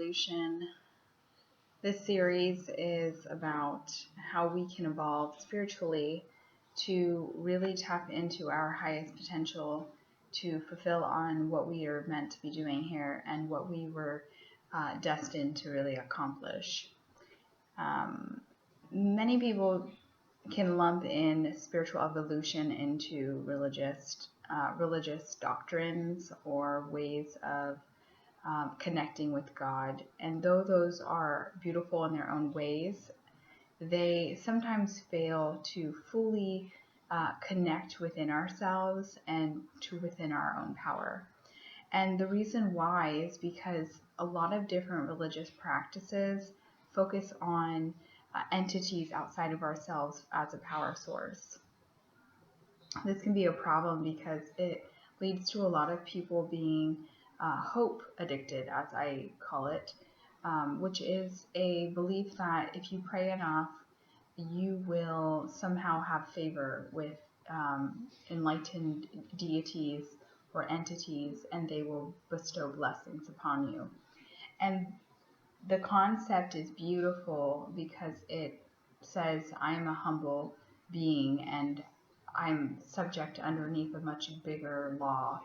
Evolution. This series is about how we can evolve spiritually to really tap into our highest potential to fulfill on what we are meant to be doing here and what we were destined to really accomplish. Many people can lump in spiritual evolution into religious doctrines or ways of connecting with God. And though those are beautiful in their own ways, they sometimes fail to fully connect within ourselves and to within our own power. And the reason why is because a lot of different religious practices focus on entities outside of ourselves as a power source. This can be a problem because it leads to a lot of people being hope addicted, as I call it, which is a belief that if you pray enough, you will somehow have favor with enlightened deities or entities, and they will bestow blessings upon you. And the concept is beautiful because it says I am a humble being and I'm subject underneath a much bigger law.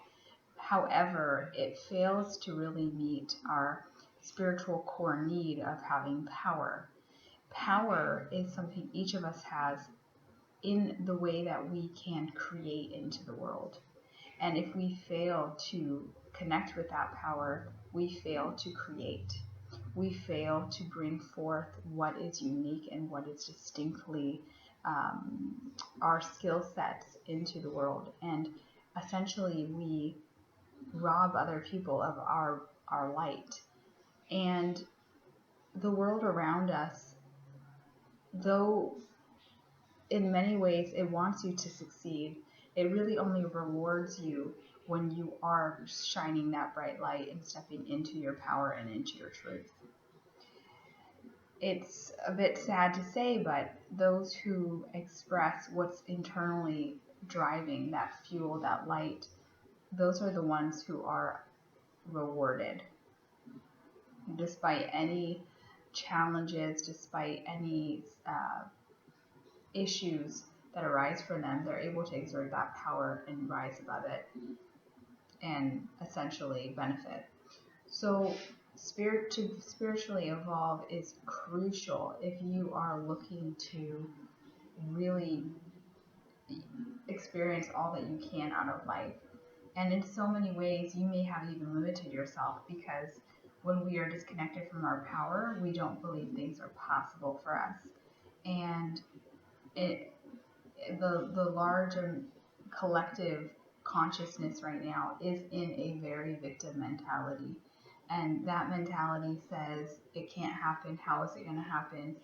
However, it fails to really meet our spiritual core need of having power. Power is something each of us has in the way that we can create into the world. And if we fail to connect with that power, we fail to create. We fail to bring forth what is unique and what is distinctly our skill sets into the world. And essentially, we rob other people of our light. And the world around us, though in many ways it wants you to succeed, it really only rewards you when you are shining that bright light and stepping into your power and into your truth. It's a bit sad to say, but those who express what's internally driving that fuel, that light, those are the ones who are rewarded. Despite any challenges, despite any issues that arise for them, they're able to exert that power and rise above it and essentially benefit. So to spiritually evolve is crucial if you are looking to really experience all that you can out of life. And in so many ways, you may have even limited yourself because when we are disconnected from our power, we don't believe things are possible for us. And the large and collective consciousness right now is in a very victim mentality. And that mentality says it can't happen. How is it going to happen?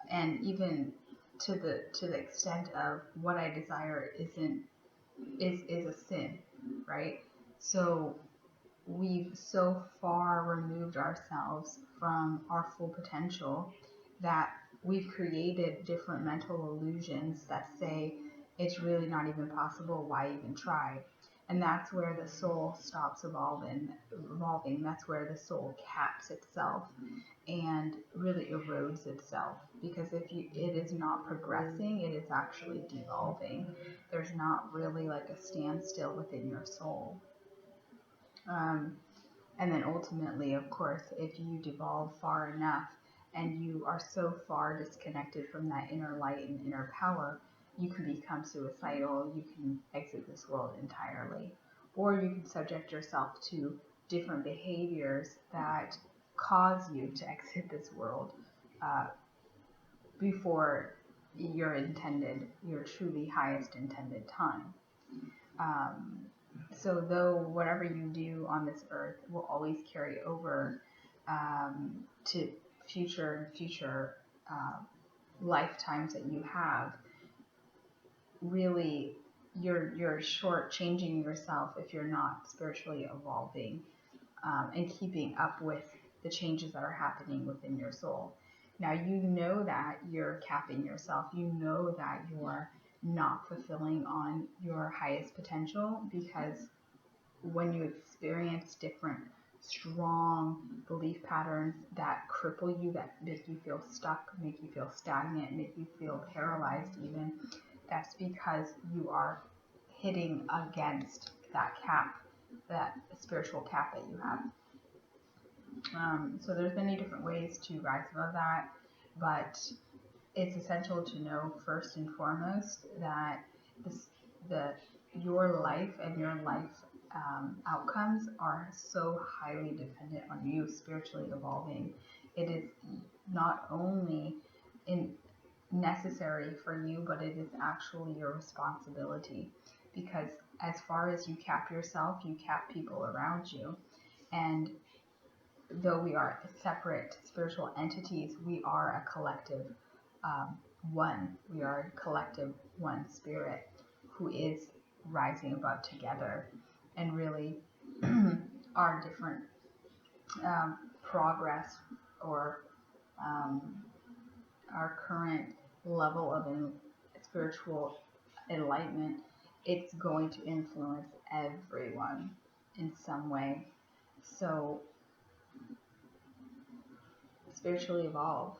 And even to the extent of what I desire is a sin, right? So we've so far removed ourselves from our full potential that we've created different mental illusions that say it's really not even possible. Why even try? And that's where the soul stops evolving. That's where the soul caps itself and really erodes itself. Because if it is not progressing, it is actually devolving. There's not really like a standstill within your soul. And then ultimately, of course, if you devolve far enough and you are so far disconnected from that inner light and inner power, you can become suicidal, you can exit this world entirely. Or you can subject yourself to different behaviors that cause you to exit this world before your truly highest intended time. So though whatever you do on this earth will always carry over to future lifetimes that you have, really you're shortchanging yourself if you're not spiritually evolving and keeping up with the changes that are happening within your soul. Now you know that you're capping yourself. You know that you're not fulfilling on your highest potential because when you experience different strong belief patterns that cripple you, that make you feel stuck, make you feel stagnant, make you feel paralyzed even, that's because you are hitting against that cap, that spiritual cap that you have. So there's many different ways to rise above that, but it's essential to know first and foremost that your life and your life outcomes are so highly dependent on you spiritually evolving. It is not only necessary for you, but it is actually your responsibility, because as far as you cap yourself, you cap people around you. And though we are separate spiritual entities, we are a collective one. We are a collective one spirit who is rising above together. And really, our different progress or our current level of spiritual enlightenment, it's going to influence everyone in some way. So spiritually evolve.